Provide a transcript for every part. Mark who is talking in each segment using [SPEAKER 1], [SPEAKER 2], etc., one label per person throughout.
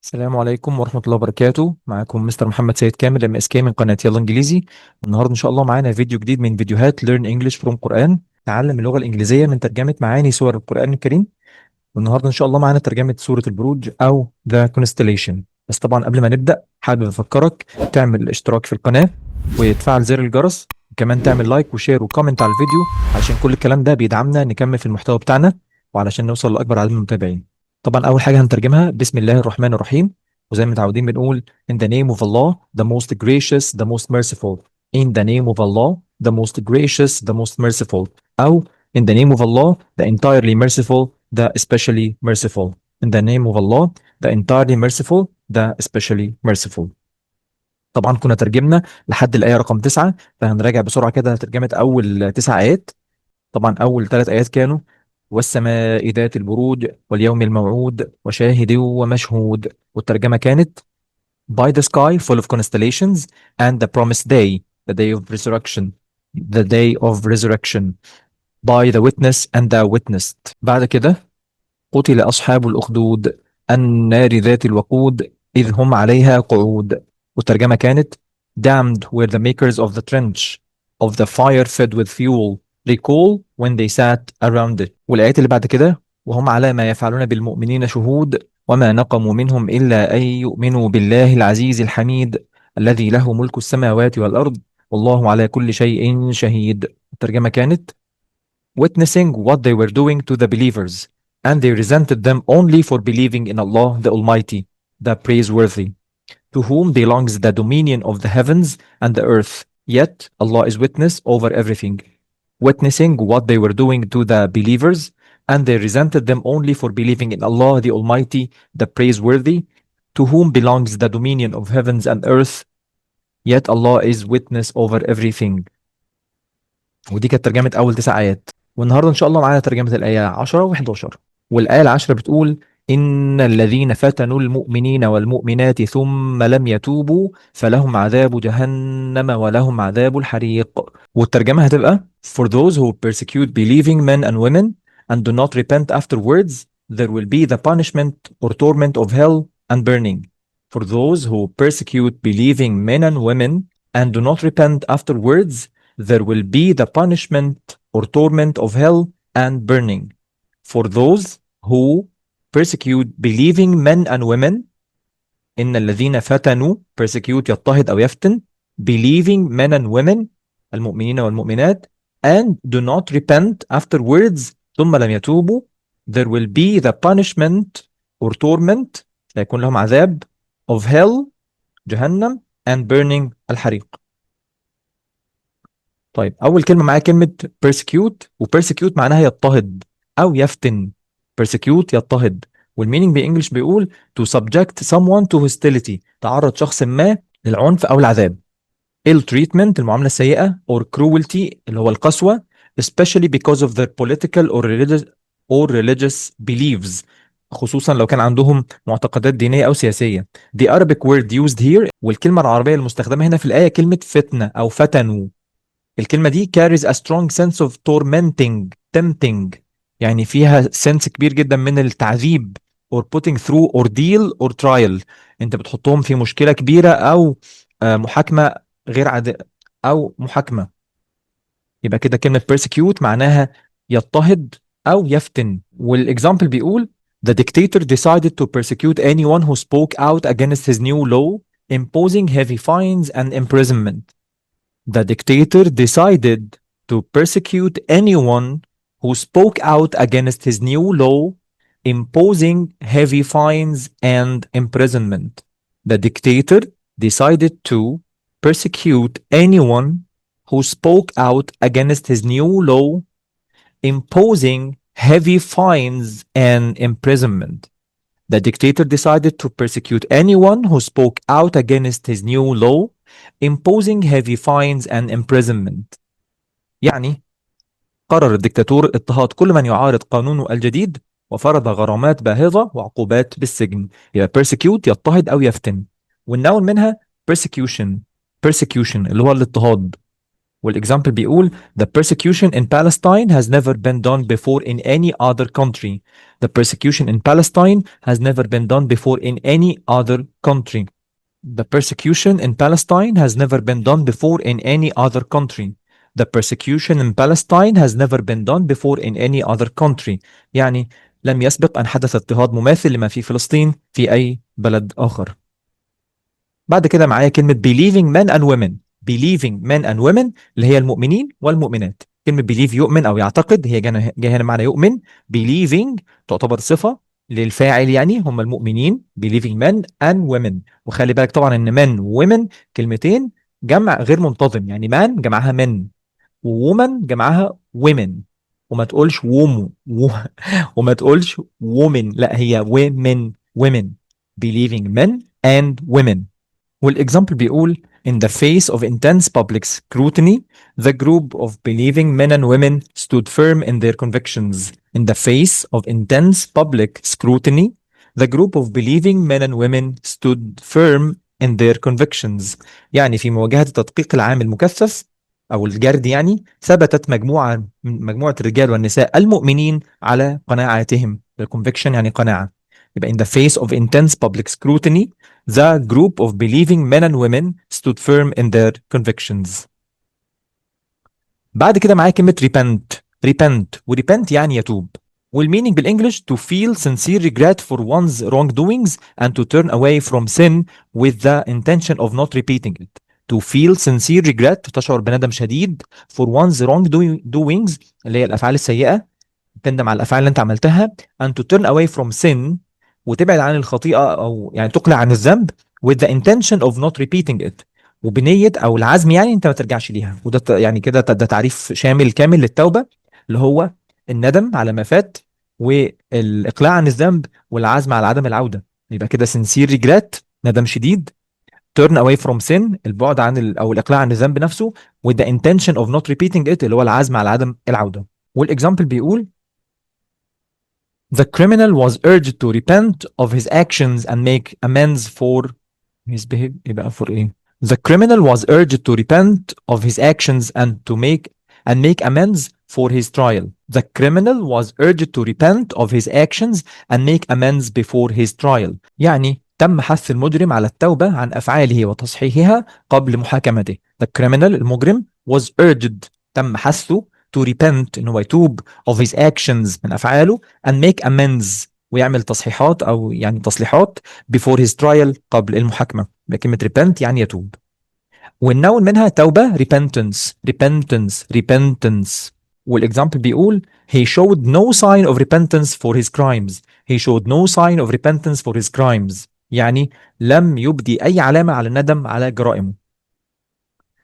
[SPEAKER 1] السلام عليكم ورحمة الله وبركاته. معاكم مستر محمد سيد كامل MSK من قناة يلا انجليزي. النهارده ان شاء الله معانا فيديو جديد من فيديوهات Learn English from قرآن، تعلم اللغة الإنجليزية من ترجمة معاني سور القرآن الكريم. والنهارده ان شاء الله معانا ترجمة سورة البروج أو The Constellation. بس طبعا قبل ما نبدأ حابب أفكرك تعمل اشتراك في القناة وتفعل زر الجرس، وكمان تعمل لايك وشير وكومنت على الفيديو علشان كل الكلام ده بيدعمنا نكمل في المحتوى بتاعنا وعلشان نوصل لأكبر عدد من المتابعين. طبعا أول حاجة هنترجمها بسم الله الرحمن الرحيم، وزي ما متعودين بنقول In the name of Allah, the most gracious, the most merciful. In the name of Allah, the most gracious, the most merciful. أو In the name of Allah, the entirely merciful, the especially merciful. In the name of Allah, the entirely merciful, the especially merciful. طبعا كنا ترجمنا لحد الآية رقم 9، فهنراجع بسرعة كده ترجمة أول 9 آيات. طبعا أول 3 آيات كانوا والسماء ذات البروج واليوم الموعود وشاهد ومشهود، والترجمة كانت By the sky full of constellations and the promised day, the day of resurrection, the day of resurrection. By the witness and the witnessed. بعد كده قتل أصحاب الأخدود النار ذات الوقود إذ هم عليها قعود، والترجمة كانت Damned were the makers of the trench of the fire fed with fuel, recall when they sat around it. والآيات اللي بعد كده وهم على ما يفعلون بالمؤمنين شهود وما نقموا منهم إلا أن يؤمنوا بالله العزيز الحميد الذي له ملك السماوات والأرض والله على كل شيء شهيد. الترجمة كانت Witnessing what they were doing to the believers, and they resented them only for believing in Allah the Almighty, the Praiseworthy, to whom belongs the dominion of the heavens and the earth. Yet Allah is witness over everything. Witnessing what they were doing to the believers, and they resented them only for believing in Allah the Almighty, the Praiseworthy, to whom belongs the dominion of heavens and earth. Yet Allah is witness over everything. ودي كانت ترجمة أول 9 آيات. والنهارده ان شاء الله معانا ترجمه الايه 10 و11. والايه العاشره بتقول ان الذين فتنوا المؤمنين والمؤمنات ثم لم يتوبوا فلهم عذاب جهنم ولهم عذاب الحريق. والترجمه هتبقى For those who persecute believing men and women and do not repent afterwards there will be the punishment or torment of hell and burning. For those who persecute believing men and women and do not repent afterwards there will be the punishment or torment of hell and burning. For those who persecute believing men and women, إن الذين فتنوا persecute يضطهد أو يفتن believing men and women المؤمنين والمؤمنات and do not repent afterwards ثم لم يتوبوا there will be the punishment or torment سيكون لهم عذاب of hell جهنم and burning الحريق. طيب أول كلمة معايا كلمة persecute، و persecute معناها يضطهد أو يفتن. persecute يضطهد، والمينينج بالإنجلش بيقول to subject someone to hostility، تعرض شخص ما للعنف أو العذاب. ill treatment المعاملة السيئة or cruelty اللي هو القسوة especially because of their political or religious beliefs، خصوصا لو كان عندهم معتقدات دينية أو سياسية. The Arabic word used here، والكلمة العربية المستخدمة هنا في الآية كلمة فتنة أو فتنوا. الكلمة دي carries a strong sense of tempting، يعني فيها سنس كبير جدا من التعذيب or putting through ordeal or trial، انت بتحطهم في مشكلة كبيرة او محاكمة غير عادية او محاكمة. يبقى كده كلمة persecute معناها يضطهد او يفتن. والاكزامبل بيقول The dictator decided to persecute anyone who spoke out against his new law, imposing heavy fines and imprisonment. The dictator decided to persecute anyone who spoke out against his new law, imposing heavy fines and imprisonment. The dictator decided to persecute anyone who spoke out against his new law, imposing heavy fines and imprisonment. The dictator decided to persecute anyone who spoke out against his new law, imposing heavy fines and imprisonment. يعني قرر الدكتاتور اضطهاد كل من يعارض قانونه الجديد وفرض غرامات باهظة وعقوبات بالسجن. يبقى persecute يضطهد أو يفتن، والنون منها persecution اللي هو الاضطهاد. والاكزامبل بيقول the persecution in Palestine has never been done before in any other country. The persecution in Palestine has never been done before in any other country. The persecution in Palestine has never been done before in any other country. The persecution in Palestine has never been done before in any other country. يعني لم يسبق أن حدث اضطهاد مماثل لما في فلسطين في أي بلد آخر. بعد كده معايا كلمة believing men and women. believing men and women اللي هي المؤمنين والمؤمنات. كلمة believe يؤمن أو يعتقد هي جاية هنا معنى يؤمن. believing تعتبر صفة للفاعل يعني هم المؤمنين believing men and women. وخلي بالك طبعا إن men و women كلمتين جمع غير منتظم يعني man جمعها men وwoman جمعها women وما تقولش وما تقولش woman لا هي women believing men and women. والإكزامبل بيقول in the face of intense public scrutiny the group of believing men and women stood firm in their convictions. In the face of intense public scrutiny the group of believing men and women stood firm in their convictions. يعني في مواجهة التدقيق العام المكثف أو الجرد يعني ثبتت مجموعة الرجال والنساء المؤمنين على قناعاتهم. the conviction يعني قناعة. يبقى in the face of intense public scrutiny the group of believing men and women stood firm in their convictions. بعد كده معايا كلمة repent و repent يعني يتوب. والmeaning بالانجلش to feel sincere regret for one's wrongdoings and to turn away from sin with the intention of not repeating it. To feel sincere regret تشعر بندم شديد for one's wrongdoings اللي هي الأفعال السيئة تندم على الأفعال اللي أنت عملتها and to turn away from sin وتبعد عن الخطيئة أو يعني تقلع عن الذنب with the intention of not repeating it وبنية أو العزم يعني أنت ما ترجعش ليها. وده يعني كده ده تعريف شامل كامل للتوبة اللي هو الندم على ما فات والإقلاع عن الذنب والعزم على عدم العودة. يبقى كده sincere regret ندم شديد turn away from sin البعد عن أو الإقلاع عن الذنب نفسه with the intention of not repeating it اللي هو العزم على عدم العودة. والإكزامبل بيقول The criminal was urged to repent of his actions and make amends for his behavior. يبقى for ايه؟ The criminal was urged to repent of his actions and make amends for his trial. The criminal was urged to repent of his actions and make amends before his trial. يعني تم حث المجرم على التوبة عن أفعاله وتصحيحها قبل محاكمته. The criminal المجرم was urged تم حثه to repent إنه يتوب of his actions من أفعاله and make amends ويعمل تصحيحات أو يعني تصليحات before his trial قبل المحاكمة. بكلمة repent يعني يتوب. والنون منها توبة repentance. والإكزامبل بيقول he showed no sign of repentance for his crimes. He showed no sign of repentance for his crimes. يعني لم يبدي أي علامة على الندم على جرائمه.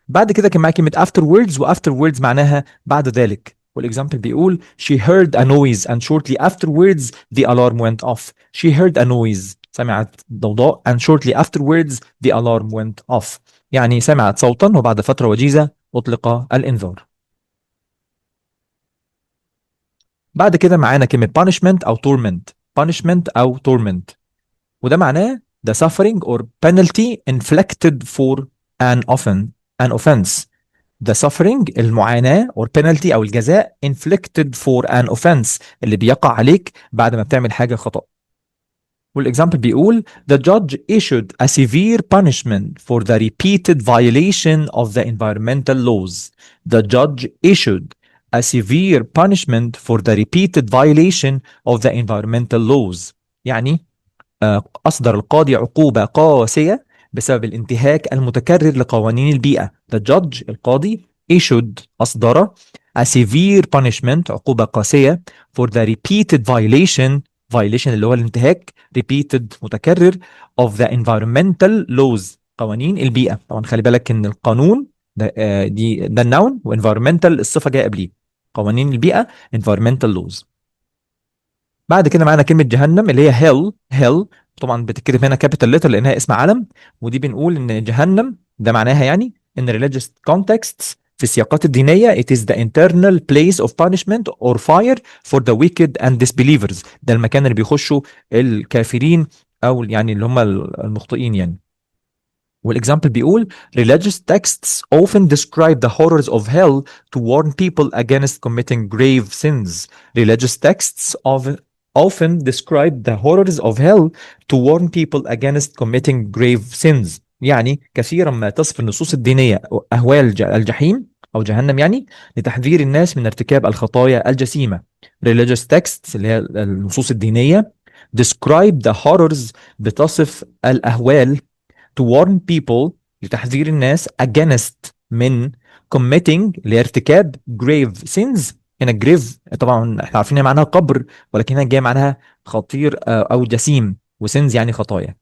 [SPEAKER 1] بعد كده كان معايا كلمة afterwards afterwards معناها بعد ذلك. والإكزامبل بيقول she heard a noise and shortly afterwards the alarm went off. She heard a noise سمعت ضوضاء and shortly afterwards the alarm went off. يعني سمعت صوتا وبعد فترة وجيزة أطلق الإنذار. بعد كده معانا كلمة punishment أو torment وده معناه the suffering or penalty inflicted for an offense. The suffering المعاناة or penalty أو الجزاء inflicted for an offense اللي بيقع عليك بعد ما بتعمل حاجة خطأ. والإكزامبل بيقول the judge issued a severe punishment for the repeated violation of the environmental laws. The judge issued a severe punishment for the repeated violation of the environmental laws. يعني أصدر القاضي عقوبة قاسية بسبب الانتهاك المتكرر لقوانين البيئة. The judge القاضي issued أصدر a severe punishment عقوبة قاسية for the repeated violation اللي هو الانتهاك repeated متكرر of the environmental laws قوانين البيئة. طبعا خلي بالك ان القانون ده ده النون و environmental الصفة جاية قبليه. قوانين البيئة environmental laws. بعد كده معانا كلمة جهنم اللي هي hell طبعا بتتكتب هنا capital letter لأنها اسم علم ودي بنقول إن جهنم ده معناها يعني in religious contexts في السياقات الدينية it is the internal place of punishment or fire for the wicked and disbelievers. ده المكان اللي بيخشوا الكافرين أو يعني اللي هم المخطئين يعني. والاكزامبل بيقول religious texts often describe the horrors of hell to warn people against committing grave sins. Religious texts often describe the horrors of hell to warn people against committing grave sins. يعني كثيرا ما تصف النصوص الدينية أهوال الجحيم أو جهنم، يعني لتحذير الناس من ارتكاب الخطايا الجسيمة. religious texts اللي هي النصوص الدينية describe the horrors، بتصف الأهوال to warn people، لتحذير الناس against، من committing، لارتكاب grave sins. هنا grave طبعا احنا عارفين هي معناها قبر، ولكن هنا جاي معناها خطير او جسيم، وسينز يعني خطايا.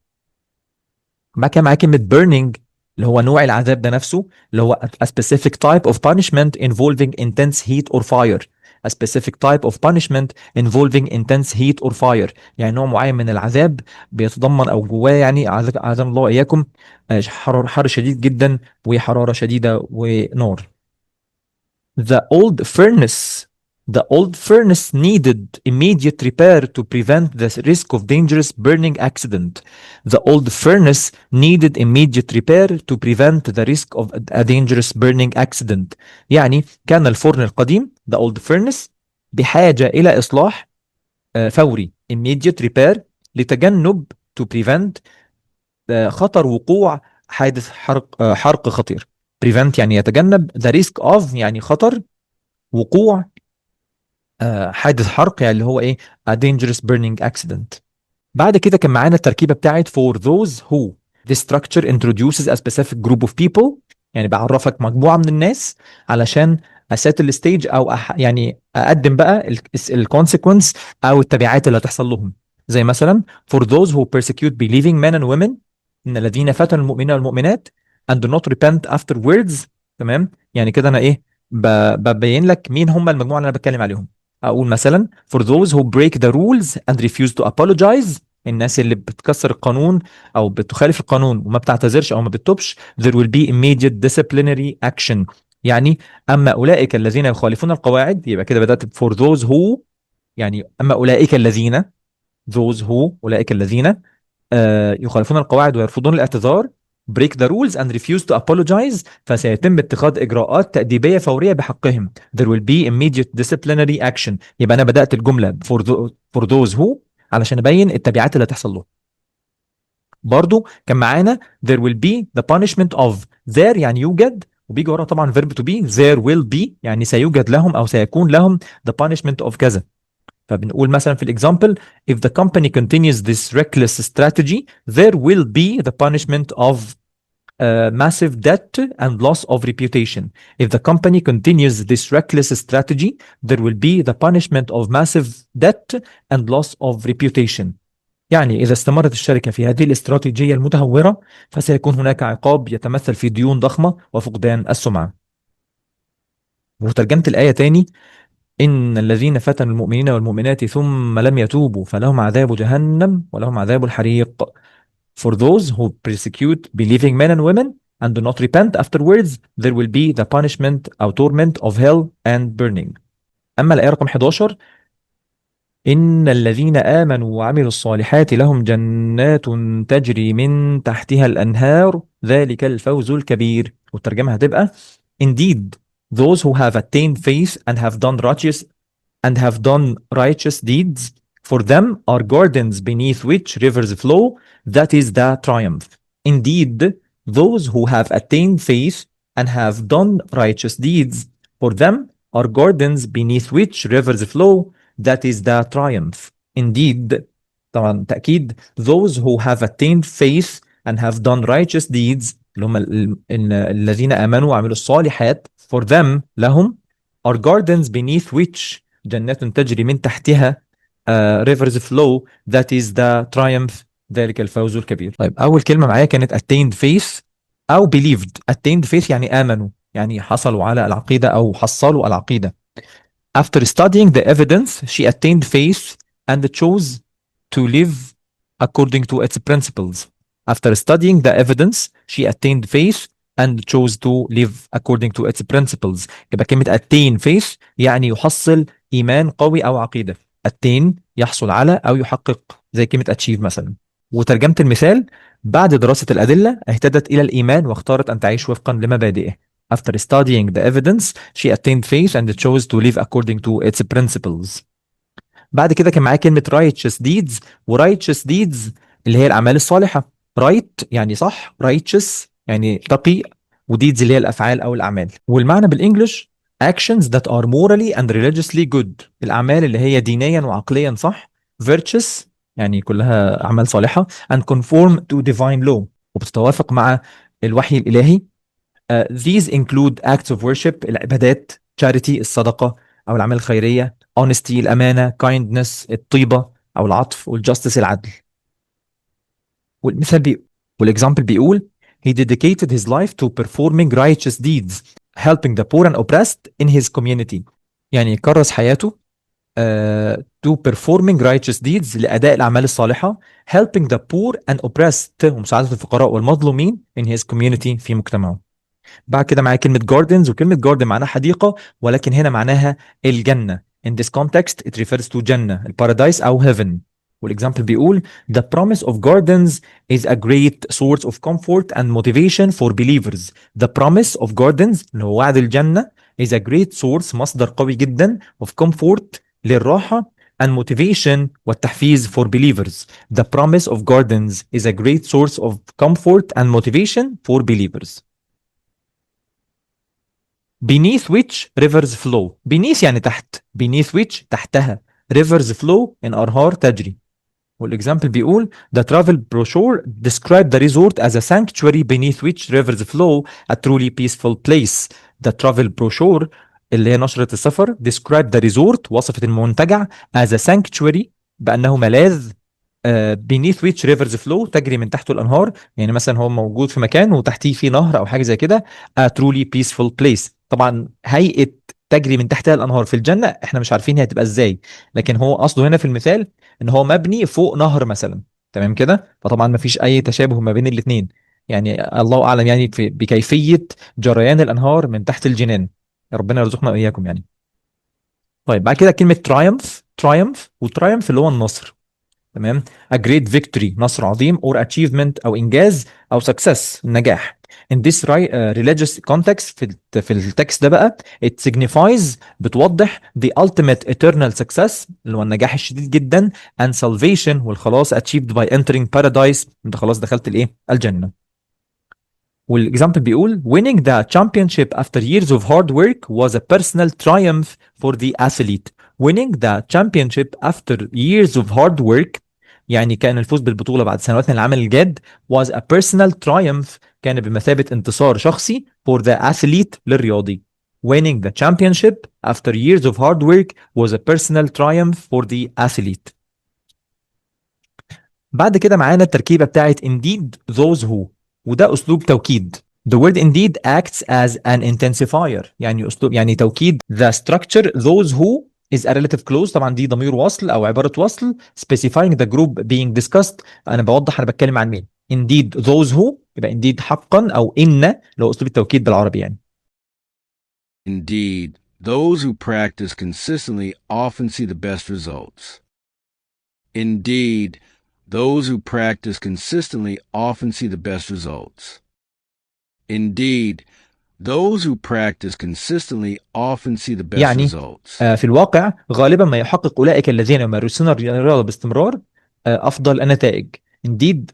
[SPEAKER 1] بعد كده معايا كلمة burning اللي هو نوع العذاب ده نفسه، اللي هو a specific type of punishment involving intense heat or fire. A specific type of punishment involving intense heat or fire، يعني نوع معين من العذاب بيتضمن او جواه، يعني عذاب الله واياكم، حر شديد جدا وحرارة شديدة ونار. The old furnace needed immediate repair to prevent the risk of dangerous burning accident. The old furnace needed immediate repair to prevent the risk of a dangerous burning accident. يعني كان الفرن القديم the old furnace بحاجة إلى إصلاح فوري immediate repair لتجنب to prevent خطر وقوع حادث حرق خطير. prevent يعني يتجنب، the risk of يعني خطر، وقوع حادث حرق يعني اللي هو ايه a dangerous burning accident. بعد كده كان معانا التركيبه بتاعت for those who. This structure introduces a specific group of people، يعني بعرفك مجموعه من الناس علشان اسات الستيج او يعني اقدم بقى الكونسيكونس او التبعات اللي هتحصل لهم. زي مثلا for those who persecute believing men and women، ان الذين فتنوا المؤمنين والمؤمنات and do not repent afterwards. تمام، يعني كده انا ايه ببين لك مين هم المجموعه اللي انا بتكلم عليهم. اقول مثلا for those who break the rules and refuse to apologize، الناس اللي بتكسر القانون او بتخالف القانون وما بتعتذرش او ما بتتوبش there will be immediate disciplinary action. يعني اما اولئك الذين يخالفون القواعد، يبقى كده بدات for those who، يعني اما اولئك الذين those who، اولئك الذين يخالفون القواعد ويرفضون الاعتذار break the rules and refuse to apologize، فسيتم اتخاذ إجراءات تأديبية فورية بحقهم. there will be immediate disciplinary action. يبقى أنا بدأت الجملة for those who علشان أبين التبعات اللي هتحصل له. برضو كان معانا there will be the punishment of. there يعني يوجد، وبيجي ورا طبعا verb to be. there will be يعني سيوجد لهم أو سيكون لهم the punishment of كذا. فبنقول مثلا في الاكزامبل if the company continues this reckless strategy there will be the punishment of massive debt and loss of reputation. If the company continues this reckless strategy there will be the punishment of massive debt and loss of reputation. يعني إذا استمرت الشركة في هذه الاستراتيجية المتهورة فسيكون هناك عقاب يتمثل في ديون ضخمة وفقدان السمعة. وترجمة الآية تاني إن الذين فتنوا المؤمنين والمؤمنات ثم لم يتوبوا فلهم عذاب جهنم ولهم عذاب الحريق. For those who persecute believing men and women and do not repent afterwards there will be the punishment أو torment of hell and burning. أما الآية رقم 11 إن الذين آمنوا وعملوا الصالحات لهم جنات تجري من تحتها الأنهار ذلك الفوز الكبير. والترجمة هتبقى Indeed those who have attained faith and have done righteous deeds for them are gardens beneath which rivers flow, that is the triumph. Indeed those who have attained faith and have done righteous deeds for them are gardens beneath which rivers flow, that is the triumph. Indeed طبعا تأكيد those who have attained faith and have done righteous deeds اللي هم الذين آمنوا وعملوا الصالحات for them لهم are gardens beneath which جنات تجري من تحتها rivers flow, that is the triumph ذلك الفوز الكبير. طيب أول كلمة معايا كانت attained faith أو believed. attained faith يعني آمنوا، يعني حصلوا على العقيدة أو حصلوا العقيدة. After studying the evidence she attained faith and chose to live according to its principles. After studying the evidence she attained faith and chose to live according to its principles. يبقى كلمة attain faith يعني يحصل إيمان قوي أو عقيدة. attain يحصل على أو يحقق، زي كلمة achieve مثلا. وترجمة المثال: بعد دراسة الأدلة اهتدت إلى الإيمان واختارت أن تعيش وفقا لمبادئه. After studying the evidence, she attained faith and chose to live according to its principles. بعد كده كان معاه كلمة righteous deeds و righteous deeds اللي هي الأعمال الصالحة. right يعني صح، righteous يعني تقي، وdeeds اللي هي الأفعال أو الأعمال. والمعنى بالإنجلش actions that are morally and religiously good، الأعمال اللي هي دينيا وعقليا صح. virtuous يعني كلها أعمال صالحة and conform to divine law، وبتتوافق مع الوحي الإلهي. These include acts of worship العبادات، charity الصدقة أو الأعمال الخيرية، honesty الأمانة، kindness الطيبة أو العطف، والjustice العدل. والexample بيقول he dedicated his life to performing righteous deeds helping the poor and oppressed in his community. يعني كرس حياته to performing righteous deeds لأداء الأعمال الصالحة helping the poor and oppressed ومساعدة الفقراء والمظلومين in his community في مجتمعه. بعد كده معايا كلمة gardens، وكلمة garden معناها حديقة، ولكن هنا معناها الجنة. In this context it refers to جنة، البارادايس أو heaven. والإكزامبل بيقول the promise of gardens is a great source of comfort and motivation for believers. The promise of gardens اللي هو وعد الجنة is a great source مصدر قوي جدا of comfort للراحة and motivation والتحفيز for believers. The promise of gardens is a great source of comfort and motivation for believers. beneath which rivers flow. beneath يعني تحت، beneath which تحتها، rivers flow انهار تجري. والاكزامبل بيقول the travel brochure described the resort as a sanctuary beneath which rivers flow, a truly peaceful place. the travel brochure اللي هي نشرة السفر described the resort وصفت المنتجع as a sanctuary بأنه ملاذ beneath which rivers flow تجري من تحته الأنهار. يعني مثلا هو موجود في مكان وتحتيه في نهر أو حاجة زي كده a truly peaceful place. طبعا هيئة تجري من تحتها الأنهار في الجنة احنا مش عارفين هي هتبقى ازاي، لكن هو قصده هنا في المثال ان هو مبني فوق نهر مثلا، تمام كده. فطبعا ما فيش اي تشابه ما بين الاثنين، يعني الله اعلم يعني بكيفية جريان الأنهار من تحت الجنان. ربنا يرزقنا وإياكم يعني. طيب بعد كده كلمة triumph. triumph وترايمف اللي هو النصر، تمام. a great victory نصر عظيم or achievement أو إنجاز أو success النجاح. in this religious context في التكست ده بقى it signifies بتوضح the ultimate eternal success اللي هو النجاح الشديد جدا and salvation والخلاص achieved by entering paradise انت خلاص دخلت الايه الجنة. والاكزامبل بيقول winning the championship after years of hard work was a personal triumph for the athlete. winning the championship after years of hard work يعني كان الفوز بالبطولة بعد سنوات من العمل الجاد was a personal triumph كان بمثابة انتصار شخصي for the athlete للرياضي. winning the championship after years of hard work was a personal triumph for the athlete. بعد كده معانا التركيبة بتاعت indeed those who، وده أسلوب توكيد. The word indeed acts as an intensifier يعني أسلوب يعني توكيد. The structure those who is a relative clause، طبعا دي ضمير وصل أو عبارة وصل specifying the group being discussed. أنا بوضح أنا بتكلم عن مين. indeed those who يبقى indeed حقا أو إن اللي هو أسلوب التوكيد بالعربي يعني.
[SPEAKER 2] Indeed, those who practice consistently often see the best results. Indeed, those who practice consistently often see the best results. Indeed, those who practice consistently often see the best
[SPEAKER 1] يعني
[SPEAKER 2] results.
[SPEAKER 1] في الواقع غالبا ما يحقق أولئك الذين يمارسون الرياضة باستمرار أفضل النتائج. Indeed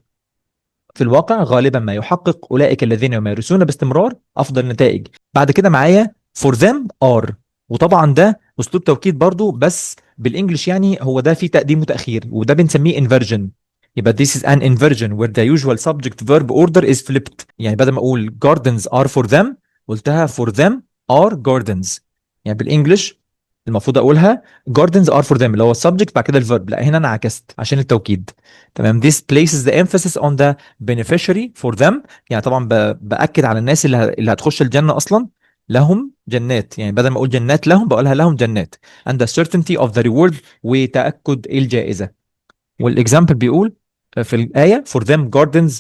[SPEAKER 1] في الواقع غالبا ما يحقق أولئك الذين يمارسون باستمرار أفضل النتائج. بعد كده معايا for them are، وطبعا ده أسلوب توكيد برضو بس بالإنجلش يعني هو ده فيه تقديم وتأخير، وده بنسميه inversion. يبقى this is an inversion where the usual subject verb order is flipped. يعني بدل ما أقول gardens are for them قلتها for them are gardens. يعني بالإنجلش المفروض أقولها gardens are for them اللي هو السبجكت بعد كده الفيرب، لا هنا أنا عكست عشان التوكيد، تمام. This places the emphasis on the beneficiary for them. يعني طبعا بأكد على الناس اللي هتخش الجنة أصلا لهم جنات، يعني بدل ما أقول جنات لهم بقولها لهم جنات. and the certainty of the reward وتأكد الجائزة. والإكزامبل بيقول في الآية for them gardens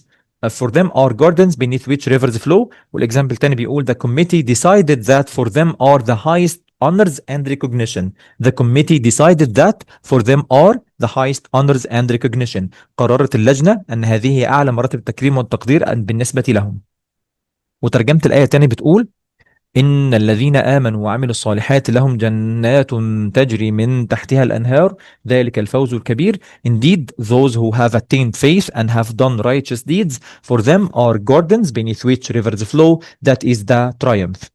[SPEAKER 1] for them are gardens beneath which rivers flow. والإكزامبل الثاني بيقول the committee decided that for them are the highest honors and recognition. The committee decided that for them are the highest honors and recognition. قررت اللجنة أن هذه هي أعلى مراتب التكريم والتقدير بالنسبة لهم. وترجمة الآية تاني بتقول إن الذين آمنوا وعملوا الصالحات لهم جنات تجري من تحتها الأنهار ذلك الفوز الكبير. Indeed, those who have attained faith and have done righteous deeds, for them are gardens beneath which rivers flow. That is the triumph.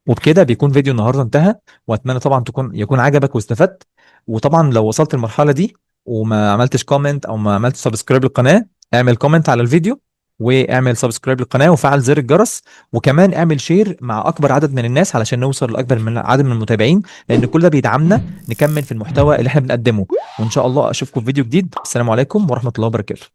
[SPEAKER 1] وبكده بيكون فيديو النهارده انتهى، واتمنى طبعا يكون عجبك واستفدت. وطبعا لو وصلت المرحله دي وما عملتش كومنت او ما عملتش سبسكرايب للقناه، اعمل كومنت على الفيديو واعمل سبسكرايب للقناه وفعل زر الجرس، وكمان اعمل شير مع اكبر عدد من الناس علشان نوصل لاكبر من عدد من المتابعين، لان كل ده بيدعمنا نكمل في المحتوى اللي احنا بنقدمه. وان شاء الله اشوفكم في فيديو جديد. السلام عليكم ورحمه الله وبركاته.